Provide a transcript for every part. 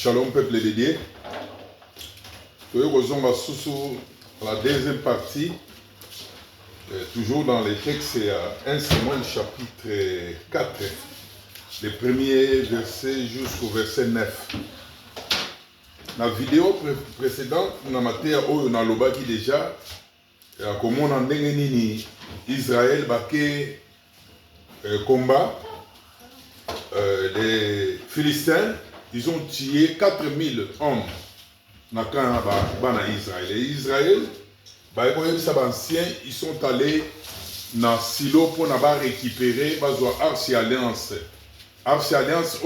Shalom peuple de Dieu. La deuxième partie, toujours dans les textes, 1 Samuel chapitre 4, les premiers versets jusqu'au verset 9. Dans la vidéo précédente, on a maté on a lobaki déjà, comment on a ndengeni Israël baké combat, les Philistins. Ils ont tué 4000 hommes dans Israël. Et Israël, ils sont allés dans Silo pour récupérer Arche Alliance. Arche Alliance,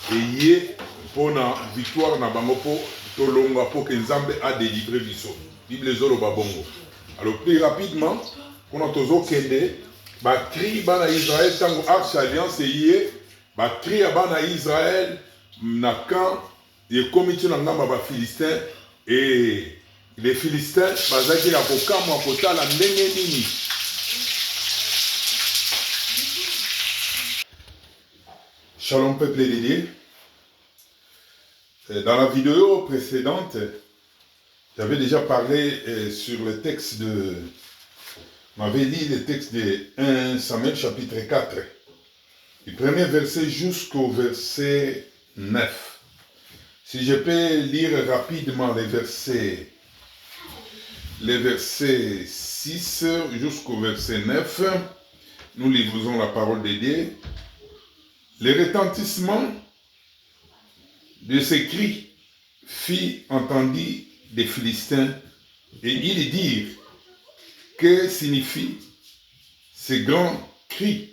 qui est pour la victoire pour que Nzambe a délivré Biso. Bible Zoro Babongo. Alors, plus rapidement, on a toujours Kende, cri dans Israël, tant Arche Alliance est. Bakri abana Israël na camp et comité na ngamba ba Philistins et les Philistins bazaki la kokama kota la ndenge nini. Shalom peuple de Dieu. Dans la vidéo précédente, j'avais déjà parlé sur le texte de m'avait dit le texte de 1 Samuel chapitre 4. Du premier verset jusqu'au verset 9. Si je peux lire rapidement les versets 6 jusqu'au verset 9, nous livrons la parole de Dieu. Le retentissement de ces cris fit entendre des Philistins et ils dirent: que signifient ces grands cris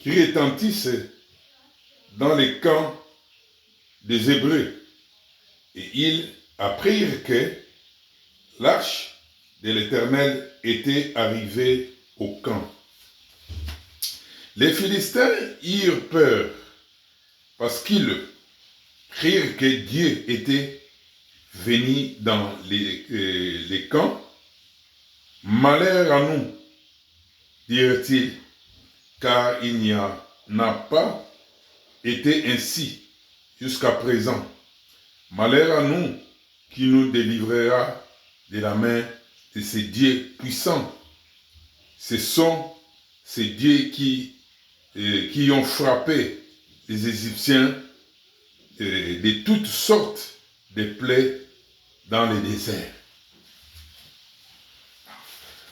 qui retentissent dans les camps des Hébreux? Et ils apprirent que l'arche de l'Éternel était arrivée au camp. Les Philistins eurent peur parce qu'ils crurent que Dieu était venu dans les camps. Malheur à nous, dirent-ils, car il n'y en a pas été ainsi jusqu'à présent. Malheur à nous qui nous délivrera de la main de ces dieux puissants. Ce sont ces dieux qui ont frappé les Égyptiens de toutes sortes de plaies dans le désert.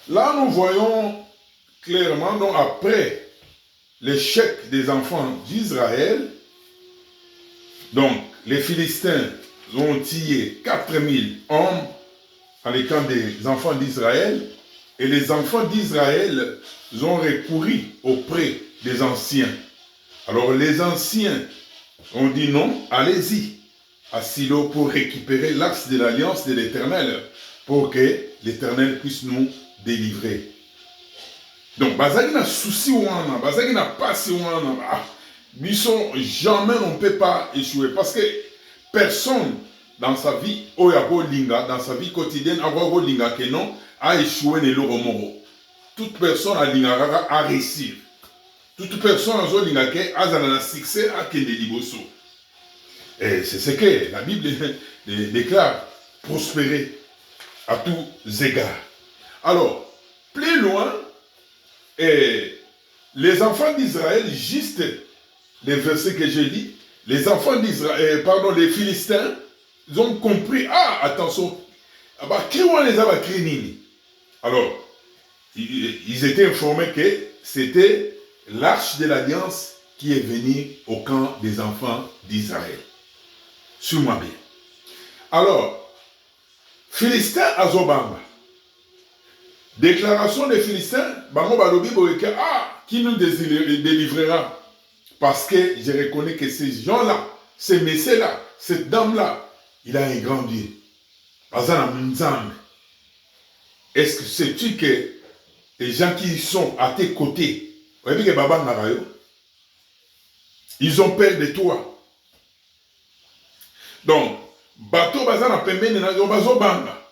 Là, nous voyons clairement, donc après l'échec des enfants d'Israël, donc les Philistins ont tué 4000 hommes dans les camps des enfants d'Israël, et les enfants d'Israël ont recouru auprès des anciens. Alors les anciens ont dit non, allez-y à Silo pour récupérer l'axe de l'alliance de l'Éternel, pour que l'Éternel puisse nous délivrer. Donc, bazaki na souci wana, bazaki na passe wana, biso jamais on ne peut pas échouer parce que personne dans sa vie, dans sa vie quotidienne, que non, a échoué ne l'oromoro. Toute personne a lingara à réussir. Toute personne a lingake a un succès à kende liboso. Et c'est ce que la Bible déclare: prospérer à tous égards. Alors, plus loin, et les enfants d'Israël, juste les versets que j'ai lis, les enfants d'Israël, les Philistins, ils ont compris, attention, alors, ils étaient informés que c'était l'arche de l'alliance qui est venue au camp des enfants d'Israël. Suis-moi bien. Alors, Philistins Azobamba. Déclaration des Philistins, qui nous délivrera? Parce que je reconnais que ces gens-là, ces messieurs-là, cette dame-là, il a un grand Dieu. Est-ce que sais-tu que les gens qui sont à tes côtés, ils ont peur de toi? Donc, bateau bazana pembeni na yo bazobanga.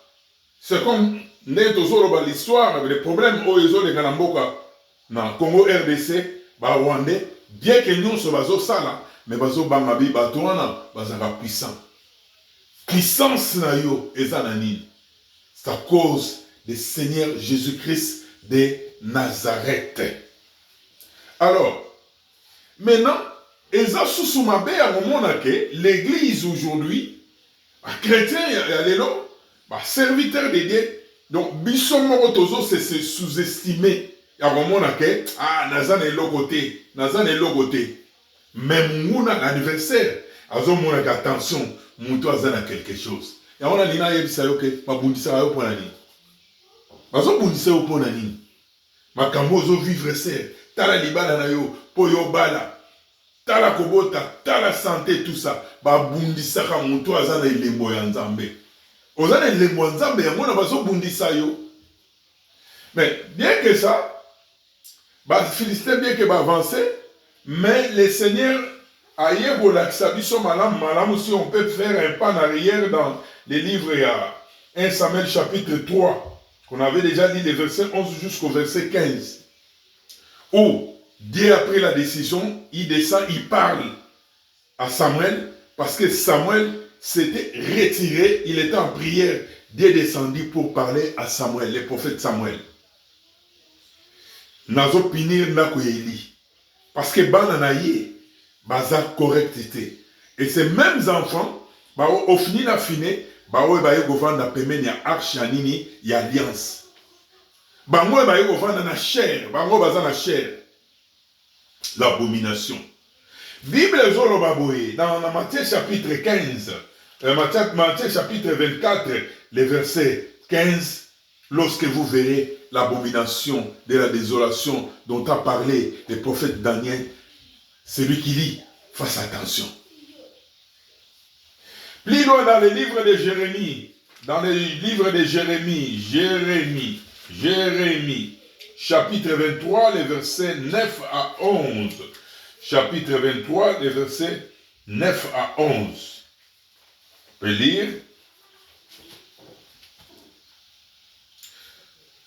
C'est comme l'histoire, les problèmes au Congo RDC, Rwandais, bien que nous sommes sala, mais bazo bangabi batouana bazaka puissant. Puissance na yo ezanani. C'est à cause du Seigneur Jésus-Christ de Nazareth. Alors, maintenant, eza susumabe à moment que l'église aujourd'hui, chrétien yalelo, serviteur de Dieu, donc bisomoko tozo c'est sous-estimé. À moment que nazan est logoté, nazan est logoté. Même mouna l'anniversaire, azo mona attention, muto azana quelque chose. Et on a dit na yebisa yo ke mabundisa yo pona nini. Bazo bundisa yo pona nini. Makambo zo vivre ser, tala libala na yo, po yo bala. Tala kobota, tala santé tout ça. Ba bundisa ka muto azana elembo ya Nzambe. Ozana elembo ya Nzambe yango na bazo bundisa yo. Mais bien que ça, bah, Philistin, bien que avancé, mais le Seigneur a malam, si on peut faire un pas en arrière dans les livres, il y a 1 Samuel chapitre 3, qu'on avait déjà dit les versets 11 jusqu'au verset 15, où Dieu a pris la décision, il descend, il parle à Samuel, parce que Samuel s'était retiré, il était en prière, Dieu descendit pour parler à Samuel, le prophète Samuel. Nazo pinir na koyeli. Parce que bananaye, baza correctité. Et ces mêmes enfants, au fini la fine, baye govan na pemeni ya arche ya nini ya alliance. Bango baye govan na chair, bango baza na chair. L'abomination. Bible zolo baboye dans Matthieu chapitre 15, Matthieu chapitre 24, les versets 15. Lorsque vous verrez l'abomination de la désolation dont a parlé le prophète Daniel, celui qui lit, fasse attention. Plus loin dans le livre de Jérémie, Jérémie, chapitre 23, les versets 9 à 11. Chapitre 23, les versets 9 à 11. On peut lire.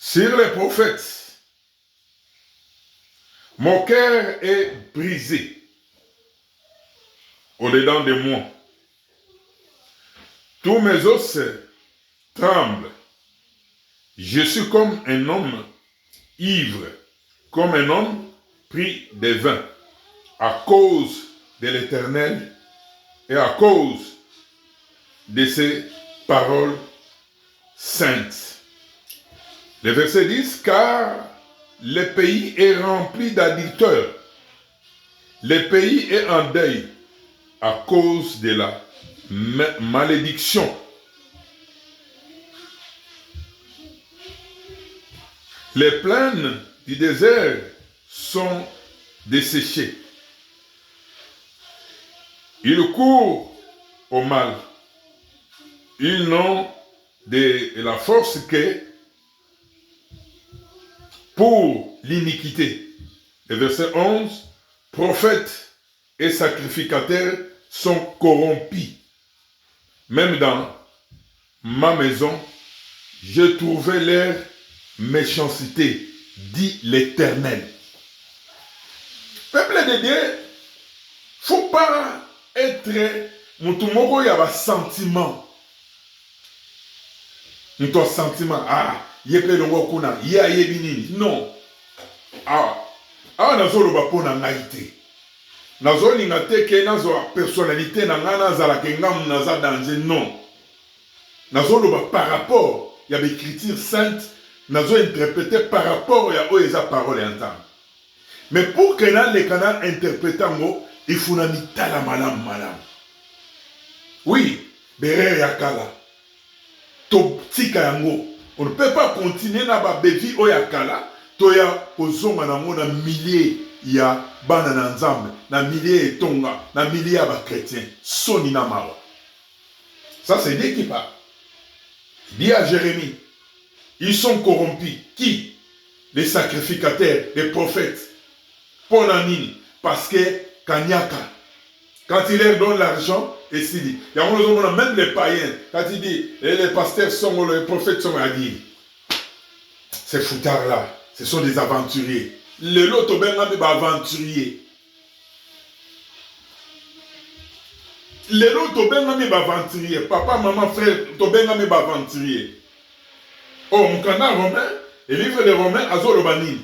Sur les prophètes, mon cœur est brisé au-dedans de moi. Tous mes os tremblent. Je suis comme un homme ivre, comme un homme pris de vin, à cause de l'Éternel et à cause de ses paroles saintes. Le verset 10, car le pays est rempli d'adultères. Le pays est en deuil à cause de la malédiction. Les plaines du désert sont desséchées. Ils courent au mal. Ils n'ont de la force que pour l'iniquité. Le verset 11, prophètes et sacrificateurs sont corrompus. Même dans ma maison, je trouvais leur méchanceté, dit l'Éternel. Peuple de Dieu, faut pas être mutumoko yaba sentiment. Muto sentiment yepe longo kuna ya yebinini. Non. Nazo loba pona ngaite. Nazo lingate ke nazo personnalité na ngana zala ke ngam naza danger. Non. Nazo loba par rapport ya l'écriture sainte, nazo interpréter par rapport ya oeza parole entendre. Mais pour que na le canal interprétango, il faut na mitala malam. Oui, berere yakala. To tika yango. On ne peut pas continuer na ba bevi oyakala, toya ozonga na mona milliers ya bana na Nzambe, na milliers etonga, na milliers ya ba chrétiens, soni na mawa. Ça c'est Dieu qui parle. Dit à Jérémie, ils sont corrompus. Qui? Les sacrificateurs, les prophètes. Pour la nini? Parce que Kanyaka, quand il leur donne l'argent, et s'il dit, il y a même les païens, quand il dit, les pasteurs sont, les prophètes sont à dire, ces foutards-là, ce sont des aventuriers. Le lot ben aventurier. Lelo tobengami baventurier, papa, maman, frère, tobengami baventurier. Oh, Mukanda Romain, le livre des Romains, Azolobani,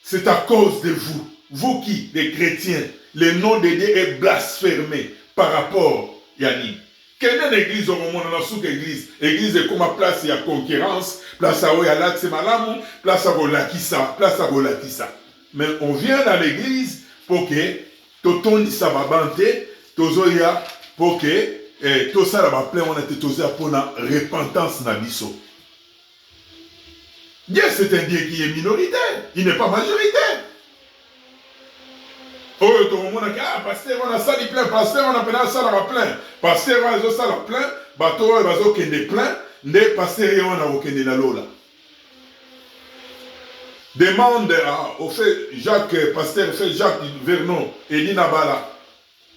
c'est à cause de vous, vous qui, les chrétiens, le nom de Dieu est blasphémé par rapport à Yannick. Quelle église au moment dans la sous-église? Église est comme place, il y a concurrence, place à Oyala, c'est malamu, place à Volakissa, place à Volakissa. Mais on vient dans l'église pour que tout dit ça va banter, tozoya pour que tout ça va plein, on a été tozoya pour la repentance na biso. Dieu c'est un Dieu qui est minoritaire, il n'est pas majoritaire. Oh, tout le monde a dit, ah, pasteur, on a sali plein, pasteur, on a peine ça la plein, pasteur, on a ça la plein, bateau, on a ça plein, ne pasteur, on a aucun la lola. Demande au fait Jacques, pasteur, fait Jacques Vernon, et Nina Bala,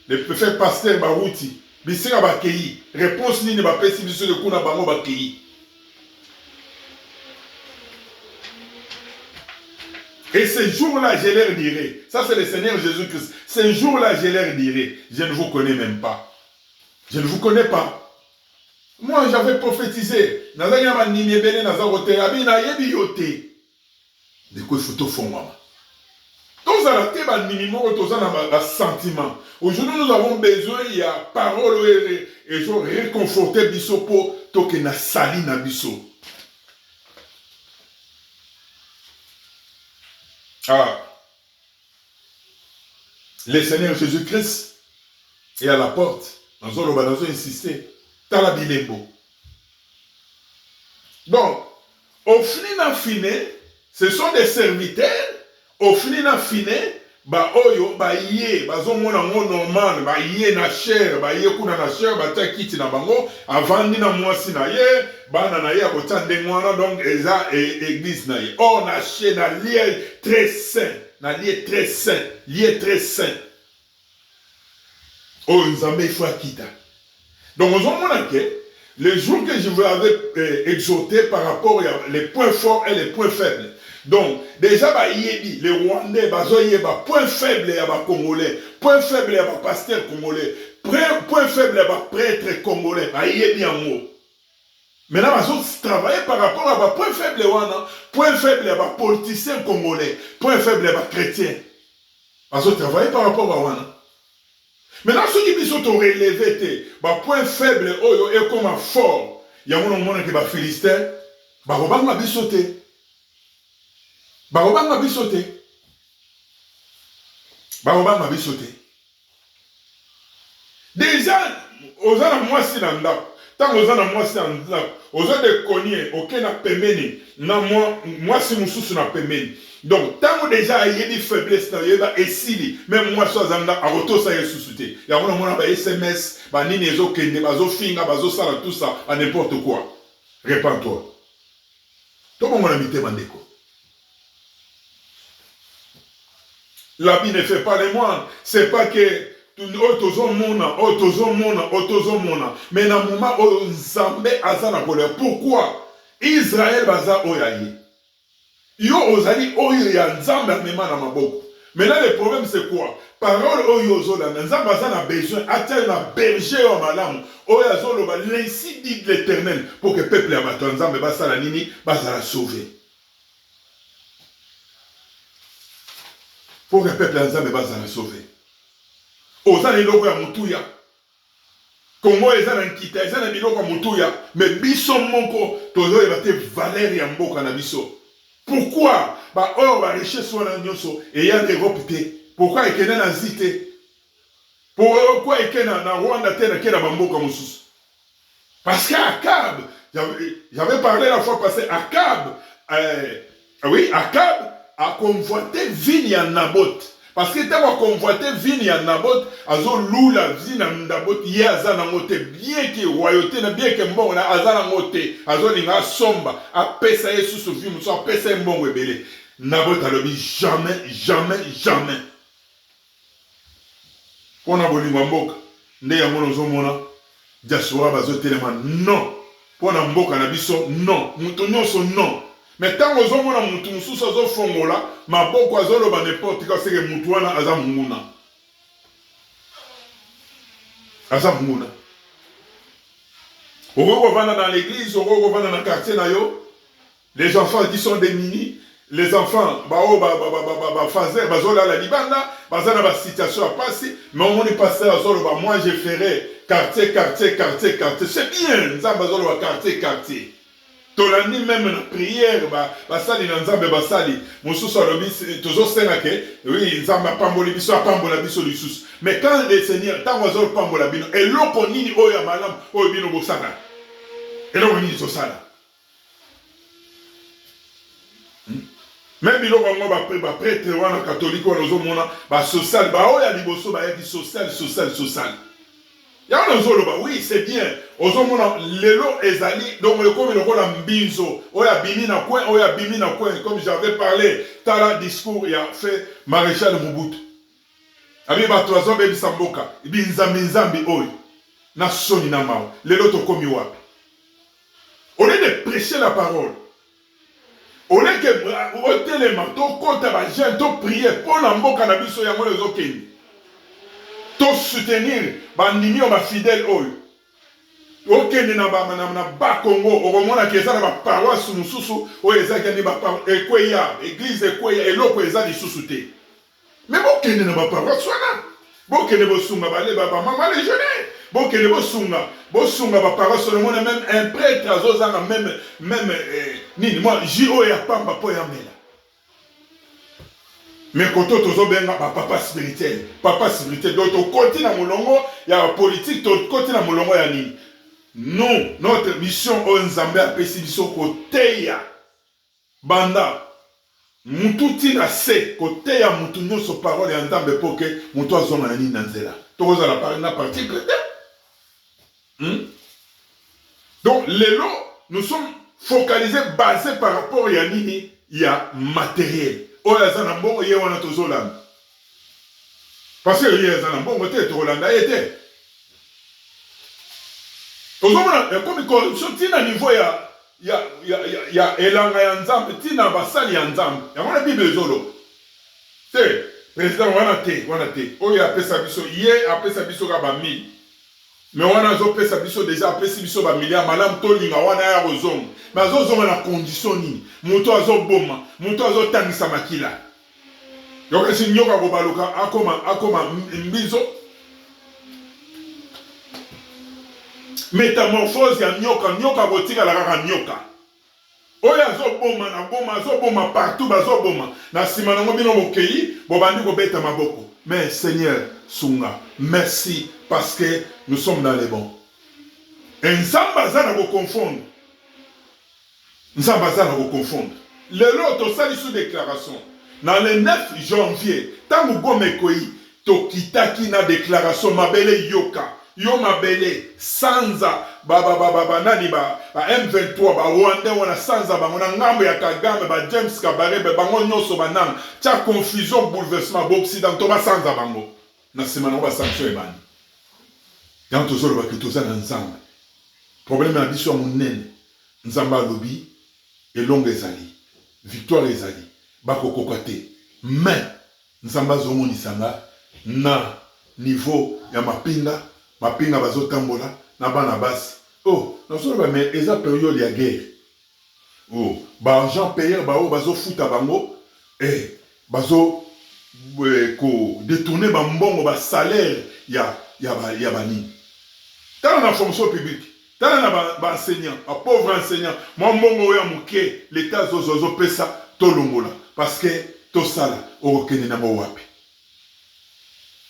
le fait pasteur Barouti, Bissira Bakei, réponse ni ne va pas si monsieur de Kuna Bango Bakei. Et ce jour-là, je leur dirai, ça c'est le Seigneur Jésus-Christ, ce jour-là, je leur dirai, je ne vous connais même pas. Je ne vous connais pas. Moi, j'avais prophétisé. De quoi il faut tout faire, maman. Tous à la tête, tous à sentiment. Aujourd'hui, nous avons besoin, il y a parole et je réconforter biso pour tout que na sali na biso. Ah, le Seigneur Jésus-Christ est à la porte. Nous allons insister. Talabilembo. Donc, au fin, ce sont des serviteurs. Au fin, ba oyo, ba yé, ba zomona ngo normal, ba yé na chair, ba yé kuna na chair, ba ta kiti na bango, avandi na mwasi na yé, ba na yé akotande mwana, donc eza église na yé. Oh, na chair, na lié très saint, na lié très saint, lié très saint. Oh, nzambe il faut akita. Donc, on a que le jour que je vous avais exhorté par rapport aux points forts et les points faibles. Donc, déjà, les Rwandais, point faible, il y a des Congolais, point faible, il y a des pasteurs congolais, point faible, il y a des prêtres congolais, il y a des mots. Maintenant, ils travaillent par rapport à des points faibles, point faible, il y a des politiciens congolais, point faible, il y a des chrétiens. Ils travaillent par rapport à wana. Maintenant, ceux qui sont relevés, point faible, et comme fort, il y a un monde qui est philistin, ils vont sauter. Barobang m'a sauté. Barobang m'a sauté. Déjà, aux ans moi si l'anda. Tant aux ans moi si l'anda. Aux ans de cogner, aucun n'a pemeni. Non moi si mon sous n'a pemeni. Donc tant déjà il y a des faiblesses dans il y a esili. Même moi soit zanda à retour ça y est sous-souté. Il y a un moment ba SMS, ba nini ezo kende, ba zo finga, ba zo sala tout ça à n'importe quoi. Répands-toi. Tout le monde a mis tes mandeko. L'habit ne fait pas les moines. C'est pas que mais dans le moment où Nzambe azana colère. Pourquoi? Israël baza oyaye. Yo ozali oya Nzambe mema na maboko. Maintenant le problème c'est quoi? Parole oyo la Nzambe azana besoin atteindre la berger au malam. Oya zolo ba l'ainsi dit l'Éternel pour que le peuple abato Nzambe basala nini basala sauver. Pour que le peuple Nzambe basala sauver. Oza liloko ya mutuya. Congo eza na nkita, eza na biloko ya mutuya, mais biso moko tozo ebate valeur ya mboka na biso. Pourquoi? Ba or ba richesse wana nyonso et ya Europe te. Pourquoi ekene na zite? Pourquoi ekene na Rwanda te na kena bamboka mosusu? Parce qu'Akab, j'avais parlé la fois passée, Akab, oui, Akab a convoité vigne ya Naboth. Parce que tu as convoité vigne à Naboth, azo lula vigne à Naboth, yé azana mote, bien que royauté, bien que mbongo na azana mote, azo linga somba, a pesa yesu sous vie, moussa pesa mbongo ebele. Naboth a lobi jamais, jamais, jamais. Pour na boli mboka, nde ya mono zo mona, diaspora bazo telema non. Pour na mboka na biso non, mutu nyonso non. Mais tant que vous avez un mutu azo fongola, ma boko azolo ba n'importe quoi c'est que mutu wana aza munguna. aza munguna. Oko vana dans l'église, oko vana dans le quartier na yo. Les enfants qui sont des mini, les enfants, fazer, bazola la libanda, bazana ba situation à passer, mais on est passé à zolo, moi je ferai quartier. C'est bien, ça bazolo ba quartier. Tolani même la prière, basali na nzambe basali, mosusu alobi toujours senga ke, oui, nzamba pambola biso apambola biso lisusu. Mais quand le Seigneur, tant bazolo pambola bino, eloko nini oyo malam, oyo bino bosala. Eloko nini zosala. Même biloko ngo ba prêtre wana catholique wana ozomona ba social ba oya liboso ba yaki social. Ya wana ozoloba oui c'est bien ozomona lelo ezali donc le comme le kola mbinzo oya bimi na coin comme j'avais parlé tala discours il a fait maréchal Mobutu abi ba toazo be bisamboka binzambi oyo na soni na mao lelo to komi wapi au lieu de prêcher la parole. On est que au téléma, to kota ba jeune, to prier pour la mboka na biso yango les okeni. To soutenir bandimi o ba fidèle oyo. Okeni na ba Congo, o komona ke eza na ba paroisse mususu o eza ke ni ba ekweya, église ekweya eloko eza lisusu te. Mais bokeni na ba paroisse wana. Bokeni bosunga bale ba mama les jeunes. Bokeni bosunga ba paroisse le monde même un prêtre azozanga même nini moi jio ya pamba po ya mela. Mais koto tozo benga papa spirituel donc continue na molongo ya politique to continue na molongo ya nini. Non, notre mission au Nzambe apesi biso koteya banda mututi na se koteya mutu nyonso parole ya Nzambe poke mutu azonga na nini na nzela. Tokoza la parole na partie chrétienne. Donc, les lots, nous sommes focalisés, basés par rapport à Yanini, il y a matériel. Oh, il y a Zanambo, il y a Wanatozolam. Parce que il y a Zanambo, il y a Rolanda, il y a comme corruption, il y a niveau, il y a Elanga Yanzam, il y a Bassali Yanzam. Il y a la Bible Zolo. C'est, président, Wanate, oh, il y a Pesabiso, hier, après Sabiso Gabami. Mais on a pesa biso déjà après si biso ba milliard malam to linga wana ya rozong mais azozonga na condition ni moto azoboma moto azotangisa makila donc si nyoka ko baloka akoma mbizo métamorphose ya nyoka botika la kaka nyoka oya azoboma partout bazoboma na sima nango bino bokei bobandi ko beta maboko. Mais Seigneur Sunga, merci parce que nous sommes dans les bons. Et Nzambaza na vous confondre. Le lot, ça sous déclaration. Dans le 9 janvier, tant que vous mekoyi, to kitaki na déclaration mabele yoka. Yo mabele sanza nani M23 Rwanda wana sanza wana ngambo ya Kagame James Kabarebe bango nyoso banang tia confusion bouleversement occidentaux ba sanza bango na semana ba sanction ebani dans tozolo ba kitoza na nzamba problème na biso monene nzamba lobi elongo ezali victoire ezali bakokoka te mais nzamba zomonisanga na niveau ya mapinga bazotambola na bana basi. Oh, nous mais eza période ya guerre. Oh, ba argent payer ba o bazo futa bango bazo ko détourner ba mbongo ba salaire ya bani. Dans la fonction publique, dans na ba enseignant, a pauvre enseignant, mon mbongo ya muke l'état zozo pesa to longola parce que to sala o kene na mo wapi.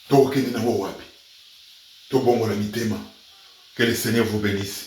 To kene na mo wapi. To bongo la mitema. Que le Seigneur vous bénisse.